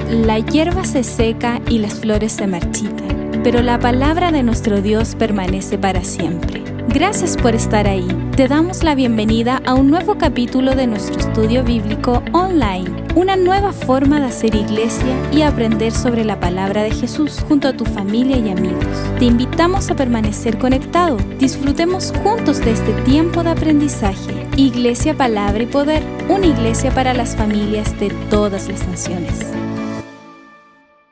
La hierba se seca y las flores se marchitan, pero la palabra de nuestro Dios permanece para siempre. Gracias por estar ahí. Te damos la bienvenida a un nuevo capítulo de nuestro estudio bíblico online, una nueva forma de hacer iglesia y aprender sobre la palabra de Jesús junto a tu familia y amigos. Te invitamos a permanecer conectado. Disfrutemos juntos de este tiempo de aprendizaje. Iglesia, Palabra y Poder, una iglesia para las familias de todas las naciones.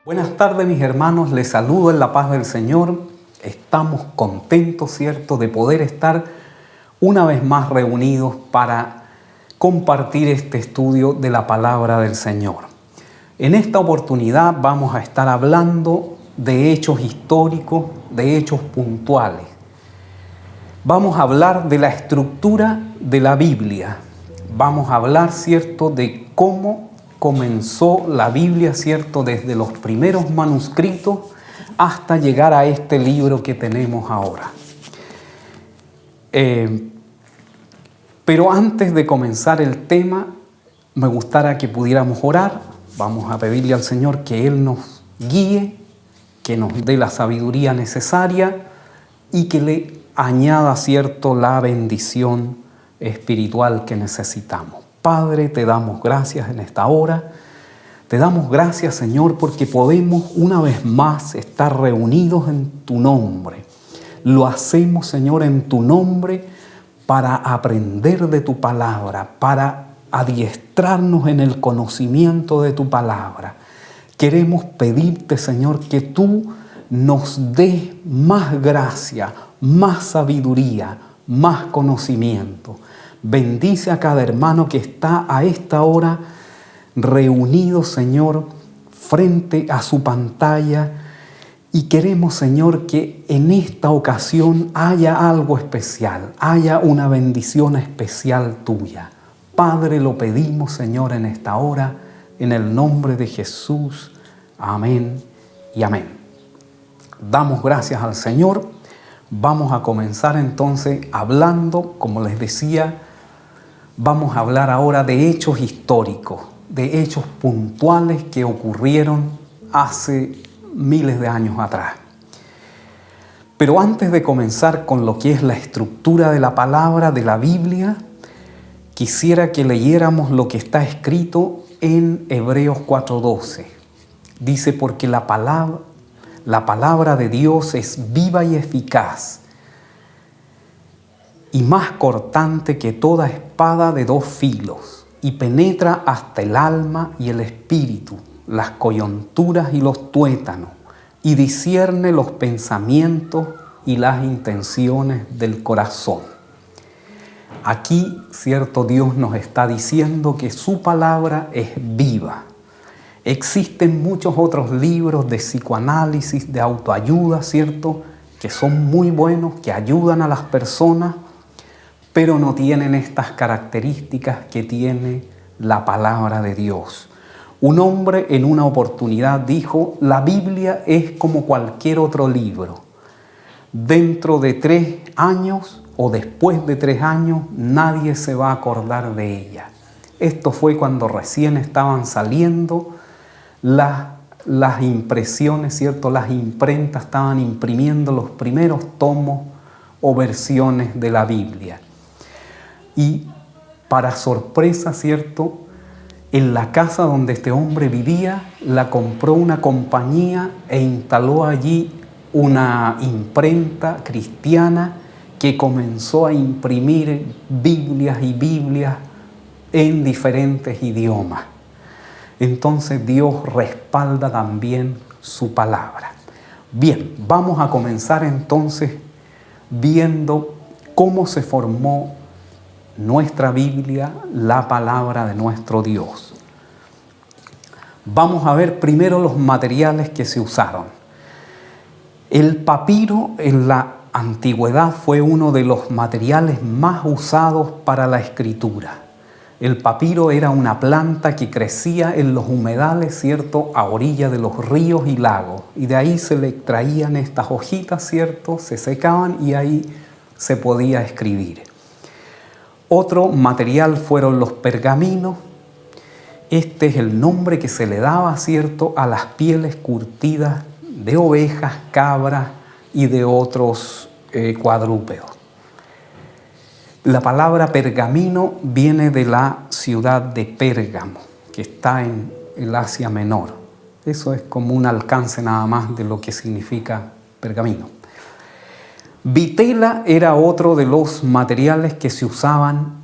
Buenas tardes, mis hermanos, les saludo en la paz del Señor. Estamos contentos, ¿cierto?, de poder estar una vez más reunidos para compartir este estudio de la palabra del Señor. En esta oportunidad vamos a estar hablando de hechos históricos, de hechos puntuales. Vamos a hablar de la estructura de la Biblia. Vamos a hablar, ¿cierto?, de cómo comenzó la Biblia, ¿cierto?, desde los primeros manuscritos hasta llegar a este libro que tenemos ahora. Pero antes de comenzar el tema, me gustaría que pudiéramos orar. Vamos a pedirle al Señor que Él nos guíe, que nos dé la sabiduría necesaria y que le añada, ¿cierto?, la bendición espiritual que necesitamos. Padre, te damos gracias en esta hora. Te damos gracias, Señor, porque podemos una vez más estar reunidos en tu nombre. Lo hacemos, Señor, en tu nombre para aprender de tu palabra, para adiestrarnos en el conocimiento de tu palabra. Queremos pedirte, Señor, que tú nos des más gracia, más sabiduría, más conocimiento. Bendice a cada hermano que está a esta hora reunido, Señor, frente a su pantalla, y queremos, Señor, que en esta ocasión haya algo especial, haya una bendición especial tuya. Padre, lo pedimos, Señor, en esta hora, en el nombre de Jesús. Amén y amén. Damos gracias al Señor. Vamos a comenzar entonces hablando, como les decía, vamos a hablar ahora de hechos históricos, de hechos puntuales que ocurrieron hace miles de años atrás. Pero antes de comenzar con lo que es la estructura de la palabra de la Biblia, quisiera que leyéramos lo que está escrito en Hebreos 4:12. Dice, porque la palabra de Dios es viva y eficaz y más cortante que toda espada de dos filos, y penetra hasta el alma y el espíritu, las coyunturas y los tuétanos, y discierne los pensamientos y las intenciones del corazón. Aquí, cierto, Dios nos está diciendo que su palabra es viva. Existen muchos otros libros de psicoanálisis, de autoayuda, cierto, que son muy buenos, que ayudan a las personas, pero no tienen estas características que tiene la palabra de Dios. Un hombre en una oportunidad dijo, la Biblia es como cualquier otro libro. Dentro de 3 años o después de 3 años, nadie se va a acordar de ella. Esto fue cuando recién estaban saliendo las impresiones, ¿cierto? Las imprentas estaban imprimiendo los primeros tomos o versiones de la Biblia. Y para sorpresa, ¿cierto?, en la casa donde este hombre vivía, la compró una compañía e instaló allí una imprenta cristiana que comenzó a imprimir Biblias y Biblias en diferentes idiomas. Entonces Dios respalda también su palabra. Bien, vamos a comenzar entonces viendo cómo se formó nuestra Biblia, la palabra de nuestro Dios. Vamos a ver primero los materiales que se usaron. El papiro en la antigüedad fue uno de los materiales más usados para la escritura. El papiro era una planta que crecía en los humedales, ¿cierto?, a orilla de los ríos y lagos. Y de ahí se le extraían estas hojitas, ¿cierto?, se secaban y ahí se podía escribir. Otro material fueron los pergaminos, Este es el nombre que se le daba, ¿cierto?, a las pieles curtidas de ovejas, cabras y de otros cuadrúpedos. La palabra pergamino viene de la ciudad de Pérgamo, que está en el Asia Menor. Eso es como un alcance nada más de lo que significa pergamino. Vitela era otro de los materiales que se usaban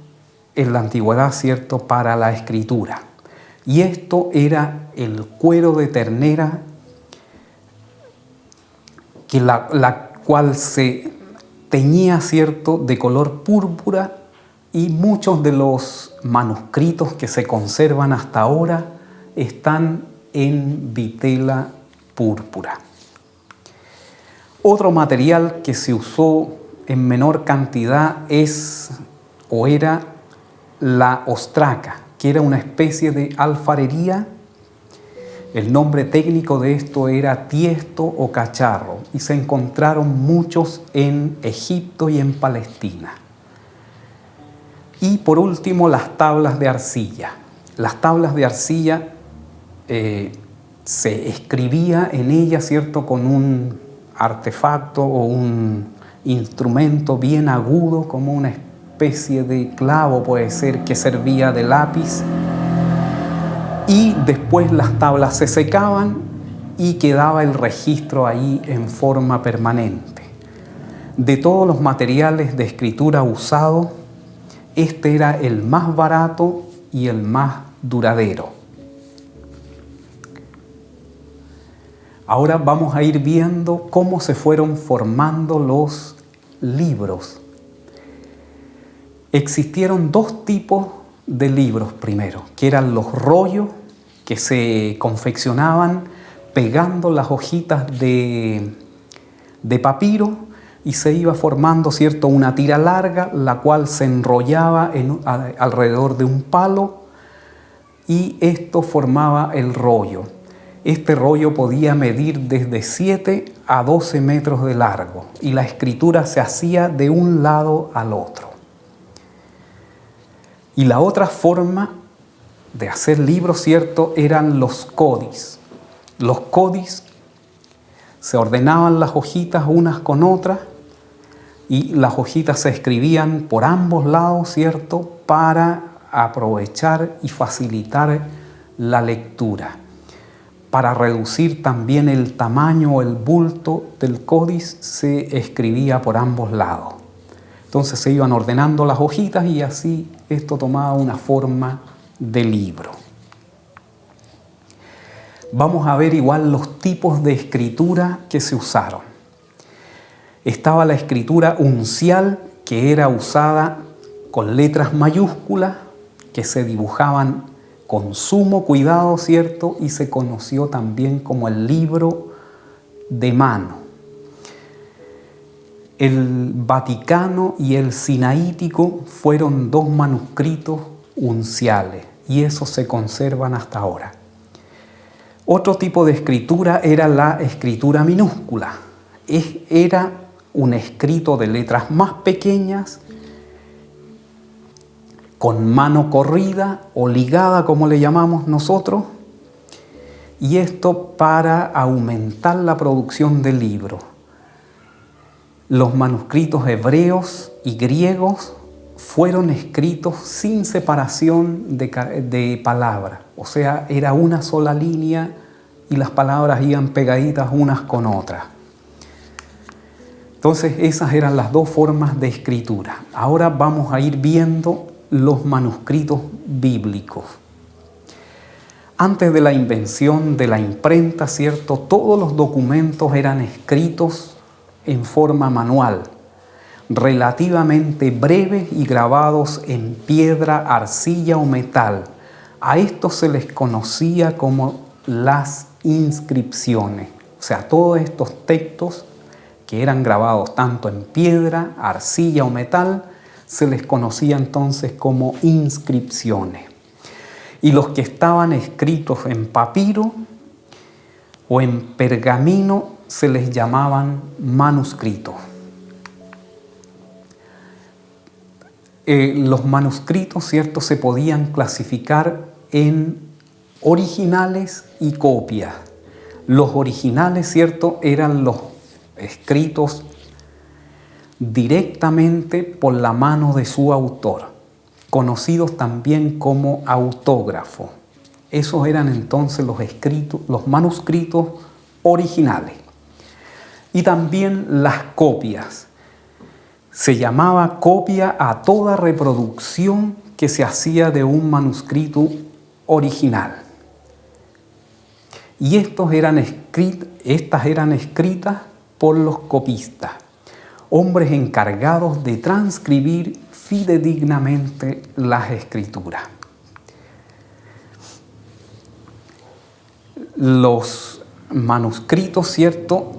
en la antigüedad, ¿cierto?, para la escritura. Y esto era el cuero de ternera, que la cual se teñía, ¿cierto?, de color púrpura, y muchos de los manuscritos que se conservan hasta ahora están en vitela púrpura. Otro material que se usó en menor cantidad era la ostraca, que era una especie de alfarería. El nombre técnico de esto era tiesto o cacharro, y se encontraron muchos en Egipto y en Palestina. Y por último, las tablas de arcilla. Las tablas de arcilla se escribía en ellas, ¿cierto?, con un artefacto o un instrumento bien agudo, como una especie de clavo, puede ser, que servía de lápiz. Y después las tablas se secaban y quedaba el registro ahí en forma permanente. De todos los materiales de escritura usados, este era el más barato y el más duradero. Ahora vamos a ir viendo cómo se fueron formando los libros. Existieron dos tipos de libros primero, que eran los rollos, que se confeccionaban pegando las hojitas de papiro, y se iba formando, ¿cierto?, una tira larga, la cual se enrollaba alrededor de un palo, y esto formaba el rollo. Este rollo podía medir desde 7 a 12 metros de largo, y la escritura se hacía de un lado al otro. Y la otra forma de hacer libros, ¿cierto?, eran los codis. Los codis se ordenaban las hojitas unas con otras, y las hojitas se escribían por ambos lados, ¿cierto?, para aprovechar y facilitar la lectura. Para reducir también el tamaño o el bulto del códice, se escribía por ambos lados. Entonces se iban ordenando las hojitas y así esto tomaba una forma de libro. Vamos a ver igual los tipos de escritura que se usaron. Estaba la escritura uncial, que era usada con letras mayúsculas, que se dibujaban con sumo cuidado, ¿cierto? Y se conoció también como el libro de mano. El Vaticano y el Sinaítico fueron dos manuscritos unciales, y esos se conservan hasta ahora. Otro tipo de escritura era la escritura minúscula. Era un escrito de letras más pequeñas, con mano corrida o ligada, como le llamamos nosotros, y esto para aumentar la producción del libro. Los manuscritos hebreos y griegos fueron escritos sin separación de palabras, o sea, era una sola línea y las palabras iban pegaditas unas con otras. Entonces esas eran las dos formas de escritura. Ahora vamos a ir viendo los manuscritos bíblicos. Antes de la invención de la imprenta, ¿cierto?, todos los documentos eran escritos en forma manual, relativamente breves y grabados en piedra, arcilla o metal. A estos se les conocía como las inscripciones. O sea, todos estos textos que eran grabados tanto en piedra, arcilla o metal, se les conocía entonces como inscripciones. Y los que estaban escritos en papiro o en pergamino se les llamaban manuscritos. Los manuscritos, ¿cierto?, se podían clasificar en originales y copias. Los originales, ¿cierto?, eran los escritos directamente por la mano de su autor, conocidos también como autógrafos. Esos eran entonces los manuscritos originales. Y también las copias. Se llamaba copia a toda reproducción que se hacía de un manuscrito original. Y estas eran escritas por los copistas, hombres encargados de transcribir fidedignamente las escrituras. Los manuscritos, ¿cierto?,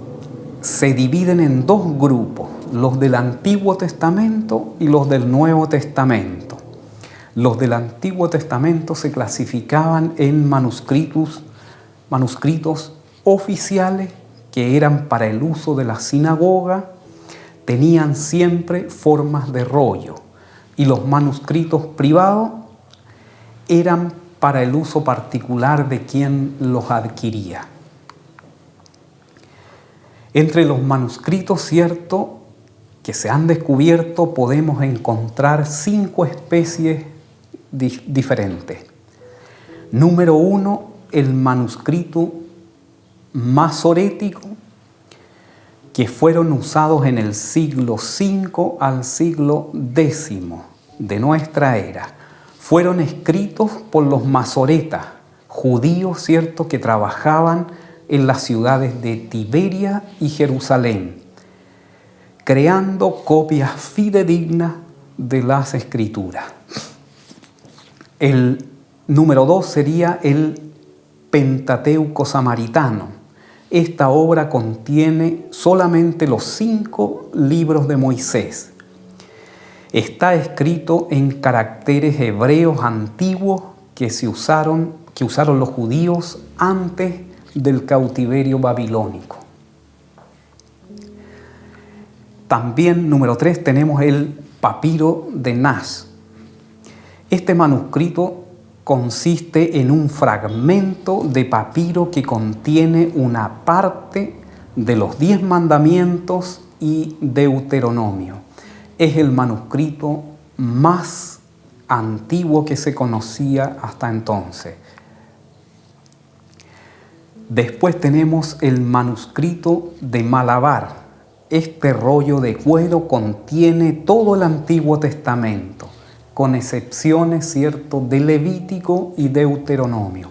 se dividen en dos grupos, los del Antiguo Testamento y los del Nuevo Testamento. Los del Antiguo Testamento se clasificaban en manuscritos oficiales que eran para el uso de la sinagoga, tenían siempre formas de rollo, y los manuscritos privados eran para el uso particular de quien los adquiría. Entre los manuscritos, ¿cierto?, que se han descubierto, podemos encontrar 5 especies diferentes. Número 1, el manuscrito masorético, que fueron usados en el siglo V al siglo X de nuestra era. Fueron escritos por los masoretas, judíos, ¿cierto?, que trabajaban en las ciudades de Tiberia y Jerusalén, creando copias fidedignas de las escrituras. El número 2 sería el Pentateuco samaritano. Esta obra contiene solamente los 5 libros de Moisés. Está escrito en caracteres hebreos antiguos que usaron los judíos antes del cautiverio babilónico. También, número 3, tenemos el papiro de Nash. Este manuscrito consiste en un fragmento de papiro que contiene una parte de los 10 mandamientos y Deuteronomio. Es el manuscrito más antiguo que se conocía hasta entonces. Después tenemos el manuscrito de Malabar. Este rollo de cuero contiene todo el Antiguo Testamento, con excepciones, ¿cierto?, de Levítico y Deuteronomio.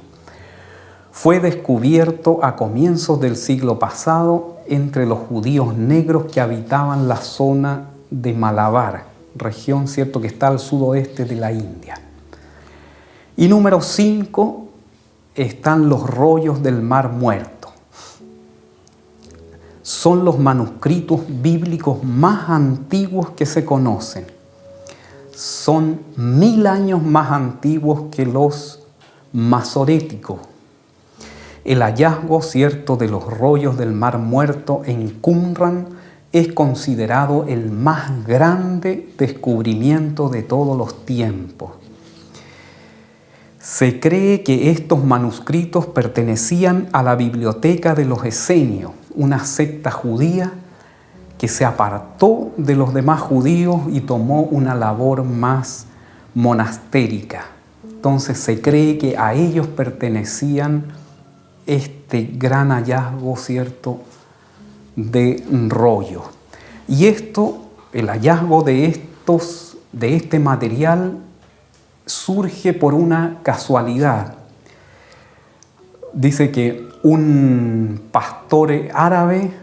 Fue descubierto a comienzos del siglo pasado entre los judíos negros que habitaban la zona de Malabar, región, ¿cierto?, que está al sudoeste de la India. Y número 5, están los rollos del Mar Muerto. Son los manuscritos bíblicos más antiguos que se conocen. Son 1000 años más antiguos que los masoréticos. El hallazgo, ¿cierto?, de los rollos del Mar Muerto en Qumran es considerado el más grande descubrimiento de todos los tiempos. Se cree que estos manuscritos pertenecían a la biblioteca de los esenios, una secta judía que se apartó de los demás judíos y tomó una labor más monastérica. Entonces se cree que a ellos pertenecían este gran hallazgo, ¿cierto?, de rollo. Y el hallazgo de este material surge por una casualidad. Dice que un pastor árabe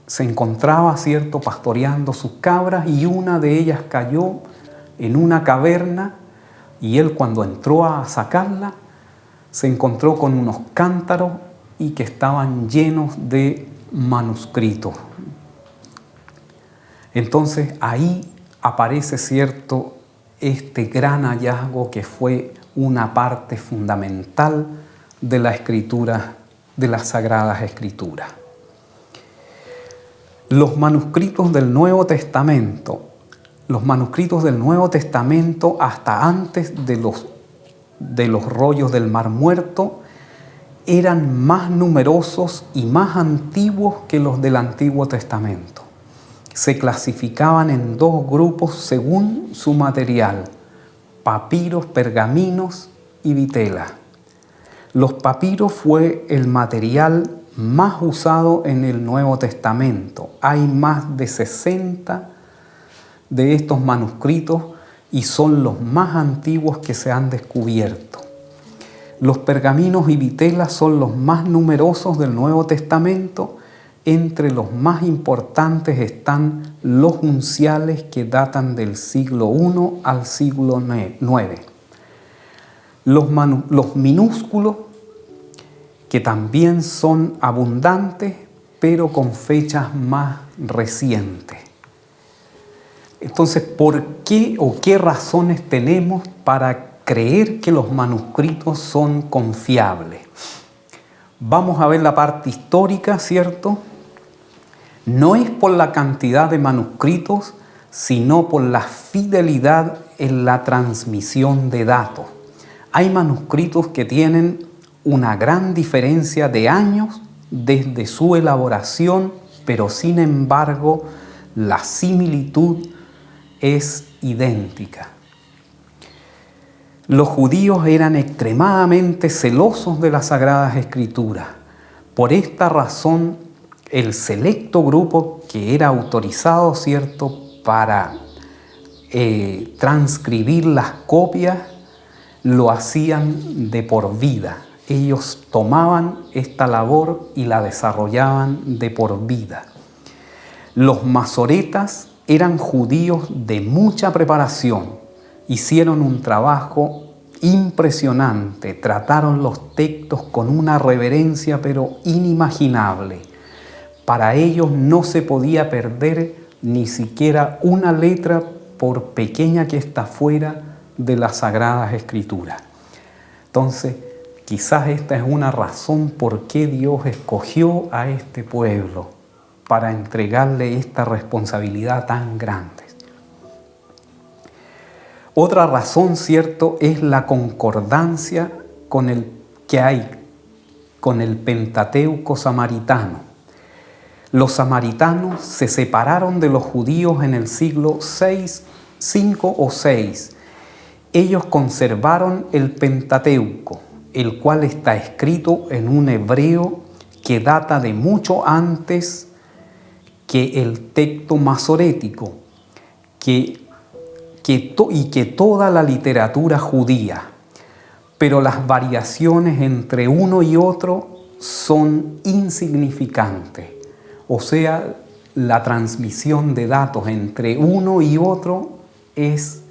se encontraba, ¿cierto?, pastoreando sus cabras, y una de ellas cayó en una caverna, y él, cuando entró a sacarla, se encontró con unos cántaros y que estaban llenos de manuscritos. Entonces ahí aparece, ¿cierto?, este gran hallazgo que fue una parte fundamental de la escritura, de las Sagradas Escrituras. Los manuscritos del Nuevo Testamento hasta antes de los rollos del Mar Muerto eran más numerosos y más antiguos que los del Antiguo Testamento. Se clasificaban en dos grupos según su material: papiros, pergaminos y vitela. Los papiros fue el material más usado en el Nuevo Testamento. Hay más de 60 de estos manuscritos y son los más antiguos que se han descubierto. Los pergaminos y vitelas son los más numerosos del Nuevo Testamento. Entre los más importantes están los unciales, que datan del siglo I al siglo IX. Los minúsculos, que también son abundantes, pero con fechas más recientes. Entonces, ¿por qué o qué razones tenemos para creer que los manuscritos son confiables? Vamos a ver la parte histórica, ¿cierto? No es por la cantidad de manuscritos, sino por la fidelidad en la transmisión de datos. Hay manuscritos que tienen una gran diferencia de años desde su elaboración, pero sin embargo la similitud es idéntica. Los judíos eran extremadamente celosos de las Sagradas Escrituras. Por esta razón, el selecto grupo que era autorizado, ¿cierto?, para transcribir las copias, lo hacían de por vida. Ellos tomaban esta labor y la desarrollaban de por vida. Los masoretas eran judíos de mucha preparación. Hicieron un trabajo impresionante, trataron los textos con una reverencia pero inimaginable. Para ellos no se podía perder ni siquiera una letra, por pequeña que ésta fuera, de las Sagradas Escrituras. Entonces, quizás esta es una razón por qué Dios escogió a este pueblo para entregarle esta responsabilidad tan grande. Otra razón, ¿cierto?, es la concordancia que hay con el Pentateuco samaritano. Los samaritanos se separaron de los judíos en el siglo V o VI. Ellos conservaron el Pentateuco, el cual está escrito en un hebreo que data de mucho antes que el texto masorético, y que toda la literatura judía. Pero las variaciones entre uno y otro son insignificantes. O sea, la transmisión de datos entre uno y otro es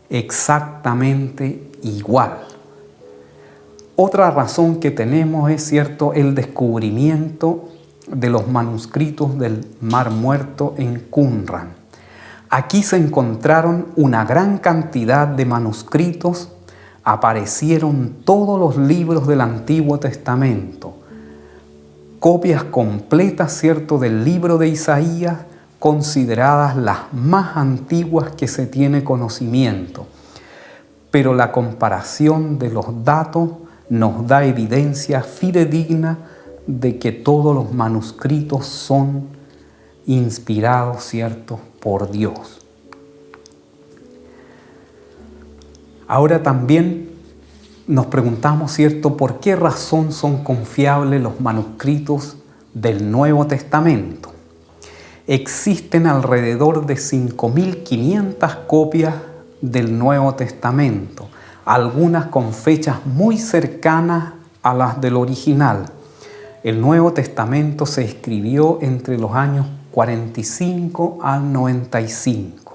exactamente igual. Otra razón que tenemos es, ¿cierto?, el descubrimiento de los manuscritos del Mar Muerto en Qumran. Aquí se encontraron una gran cantidad de manuscritos, aparecieron todos los libros del Antiguo Testamento, copias completas, ¿cierto?, del libro de Isaías, consideradas las más antiguas que se tiene conocimiento. Pero la comparación de los datos nos da evidencia fidedigna de que todos los manuscritos son inspirados, ¿cierto?, por Dios. Ahora también nos preguntamos, ¿cierto?, ¿por qué razón son confiables los manuscritos del Nuevo Testamento? Existen alrededor de 5.500 copias del Nuevo Testamento, algunas con fechas muy cercanas a las del original. El Nuevo Testamento se escribió entre los años 45 al 95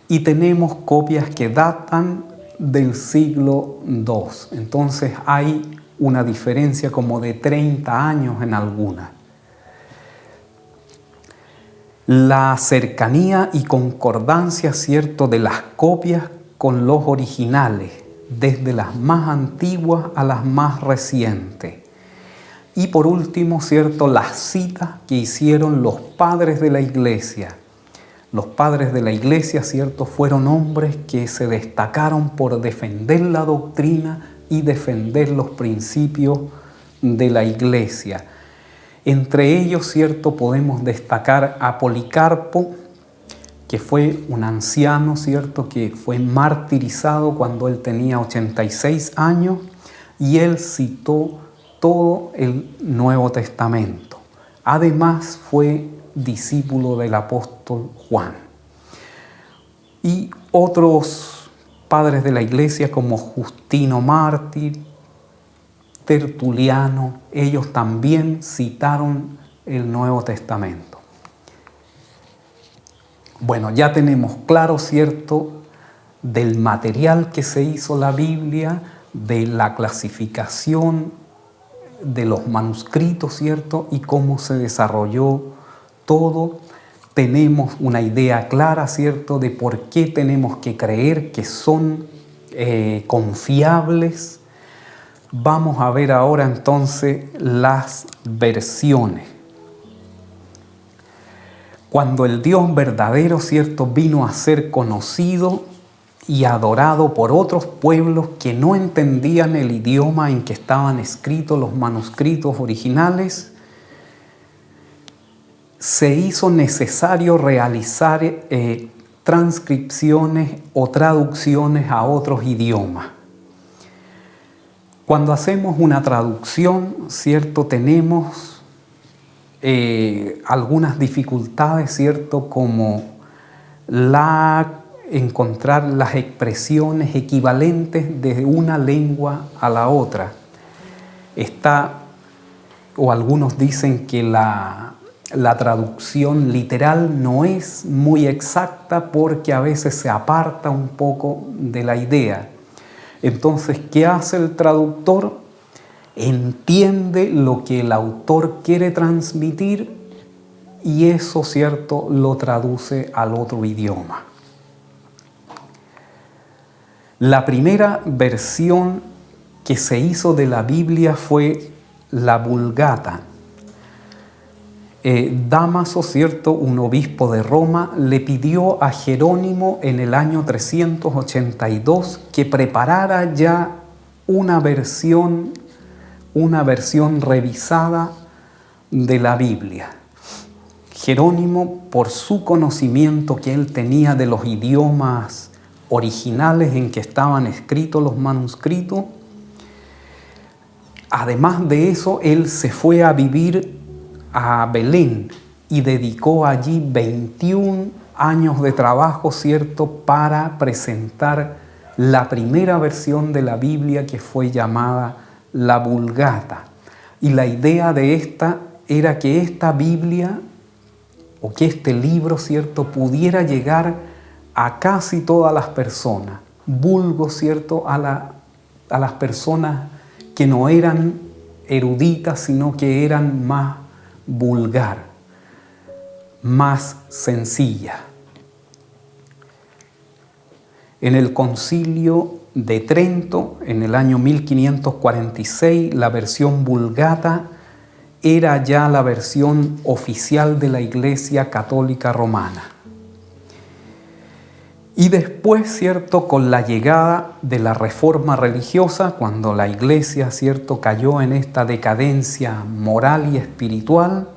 y tenemos copias que datan del siglo II. Entonces hay una diferencia como de 30 años en algunas. La cercanía y concordancia, ¿cierto?, de las copias con los originales, desde las más antiguas a las más recientes. Y por último, ¿cierto?, las citas que hicieron los padres de la Iglesia. Los padres de la Iglesia, ¿cierto?, fueron hombres que se destacaron por defender la doctrina y defender los principios de la iglesia. Entre ellos, ¿cierto?, podemos destacar a Policarpo, que fue un anciano, ¿cierto?, que fue martirizado cuando él tenía 86 años, y él citó todo el Nuevo Testamento. Además, fue discípulo del apóstol Juan. Y otros padres de la iglesia como Justino Mártir, Tertuliano, ellos también citaron el Nuevo Testamento. Bueno, ya tenemos claro, ¿cierto?, del material que se hizo la Biblia, de la clasificación de los manuscritos, ¿cierto?, y cómo se desarrolló todo. Tenemos una idea clara, ¿cierto?, de por qué tenemos que creer que son confiables. Vamos a ver ahora entonces las versiones. Cuando el Dios verdadero, ¿cierto?, vino a ser conocido y adorado por otros pueblos que no entendían el idioma en que estaban escritos los manuscritos originales, se hizo necesario realizar transcripciones o traducciones a otros idiomas. Cuando hacemos una traducción, ¿cierto?, tenemos algunas dificultades, ¿cierto?, como encontrar las expresiones equivalentes de una lengua a la otra. O algunos dicen que la traducción literal no es muy exacta porque a veces se aparta un poco de la idea. Entonces, ¿qué hace el traductor? Entiende lo que el autor quiere transmitir y eso, ¿cierto?, lo traduce al otro idioma. La primera versión que se hizo de la Biblia fue la Vulgata. Dámaso, ¿cierto?, un obispo de Roma, le pidió a Jerónimo en el año 382 que preparara ya una versión revisada de la Biblia. Jerónimo, por su conocimiento que él tenía de los idiomas originales en que estaban escritos los manuscritos, además de eso, él se fue a vivir a Belén y dedicó allí 21 años de trabajo, ¿cierto?, para presentar la primera versión de la Biblia que fue llamada la Vulgata. Y la idea de esta era que esta Biblia o que este libro, ¿cierto?, pudiera llegar a casi todas las personas, vulgo, ¿cierto?, a las personas que no eran eruditas, sino que eran más vulgar, más sencilla. En el Concilio de Trento, en el año 1546, la versión Vulgata era ya la versión oficial de la Iglesia Católica Romana. Y después, ¿cierto?, con la llegada de la reforma religiosa, cuando la Iglesia, ¿cierto?, cayó en esta decadencia moral y espiritual,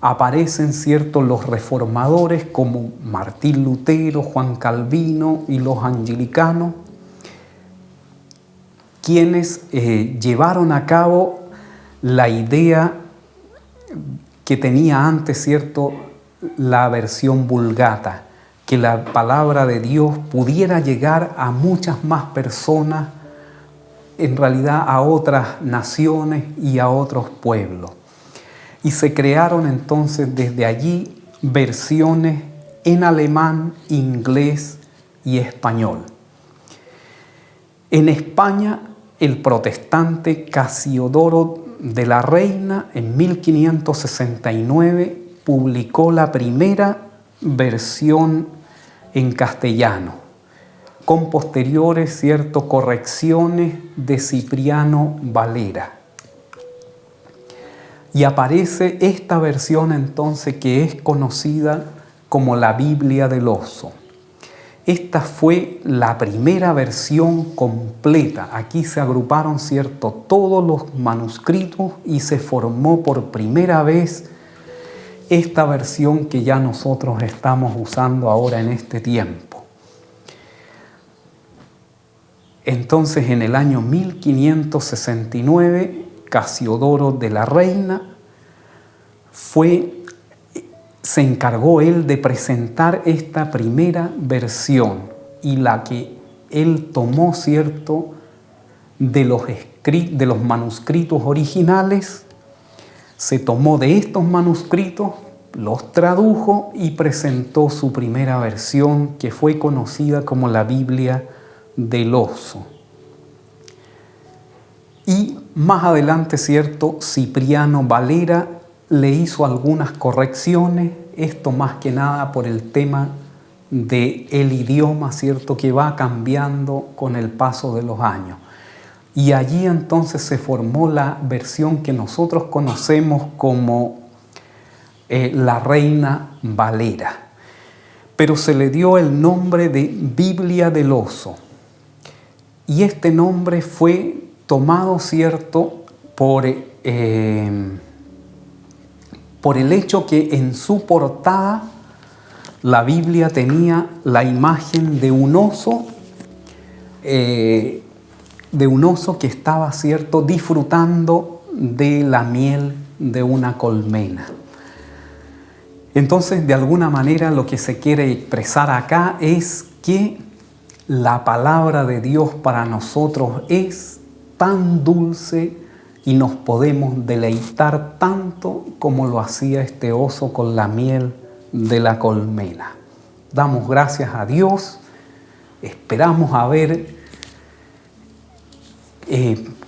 aparecen, ¿cierto?, los reformadores como Martín Lutero, Juan Calvino y los anglicanos, quienes llevaron a cabo la idea que tenía antes, ¿cierto?, la versión Vulgata, que la palabra de Dios pudiera llegar a muchas más personas, en realidad a otras naciones y a otros pueblos. Y se crearon entonces desde allí versiones en alemán, inglés y español. En España, el protestante Casiodoro de la Reina, en 1569, publicó la primera versión en castellano, con posteriores, ¿cierto?, correcciones de Cipriano Valera. Y aparece esta versión entonces que es conocida como la Biblia del Oso. Esta fue la primera versión completa. Aquí se agruparon, ¿cierto?, todos los manuscritos y se formó por primera vez esta versión que ya nosotros estamos usando ahora en este tiempo. Entonces, en el año 1569, Casiodoro de la Reina se encargó él de presentar esta primera versión, y la que él tomó, ¿cierto?, de los manuscritos originales, se tomó de estos manuscritos, los tradujo y presentó su primera versión, que fue conocida como la Biblia del Oso. Y más adelante, ¿cierto?, Cipriano Valera le hizo algunas correcciones, esto más que nada por el tema del idioma, ¿cierto?, que va cambiando con el paso de los años. Y allí entonces se formó la versión que nosotros conocemos como la Reina Valera. Pero se le dio el nombre de Biblia del Oso. Y este nombre fue tomado, ¿cierto?, por el hecho que en su portada la Biblia tenía la imagen de un oso que estaba, ¿cierto?, disfrutando de la miel de una colmena. Entonces, de alguna manera, lo que se quiere expresar acá es que la palabra de Dios para nosotros es tan dulce y nos podemos deleitar tanto como lo hacía este oso con la miel de la colmena. Damos gracias a Dios, esperamos haber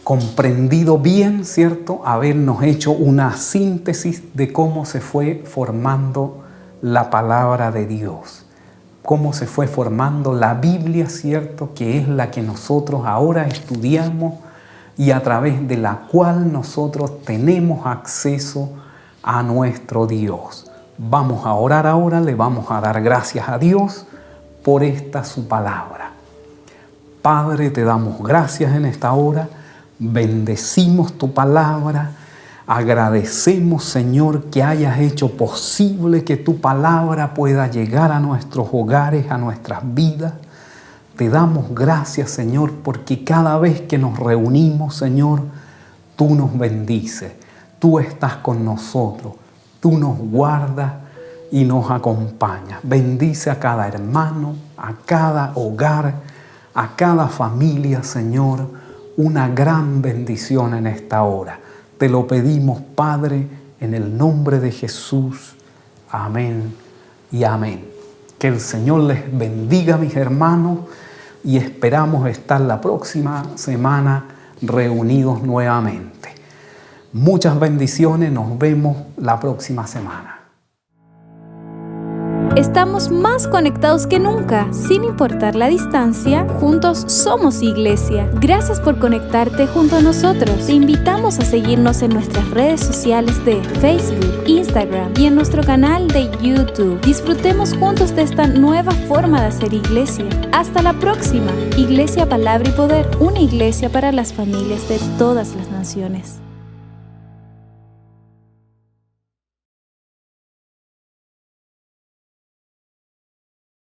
comprendido bien, ¿cierto?, habernos hecho una síntesis de cómo se fue formando la palabra de Dios, cómo se fue formando la Biblia, ¿cierto?, que es la que nosotros ahora estudiamos y a través de la cual nosotros tenemos acceso a nuestro Dios. Vamos a orar ahora, le vamos a dar gracias a Dios por esta su palabra. Padre, te damos gracias en esta hora, bendecimos tu palabra, agradecemos, Señor, que hayas hecho posible que tu palabra pueda llegar a nuestros hogares, a nuestras vidas. Te damos gracias, Señor, porque cada vez que nos reunimos, Señor, tú nos bendices, tú estás con nosotros, tú nos guardas y nos acompañas. Bendice a cada hermano, a cada hogar, a cada familia, Señor, una gran bendición en esta hora. Te lo pedimos, Padre, en el nombre de Jesús. Amén y amén. Que el Señor les bendiga, mis hermanos, y esperamos estar la próxima semana reunidos nuevamente. Muchas bendiciones, nos vemos la próxima semana. Estamos más conectados que nunca, sin importar la distancia, juntos somos iglesia. Gracias por conectarte junto a nosotros. Te invitamos a seguirnos en nuestras redes sociales de Facebook, Instagram y en nuestro canal de YouTube. Disfrutemos juntos de esta nueva forma de hacer iglesia. Hasta la próxima. Iglesia Palabra y Poder, una iglesia para las familias de todas las naciones.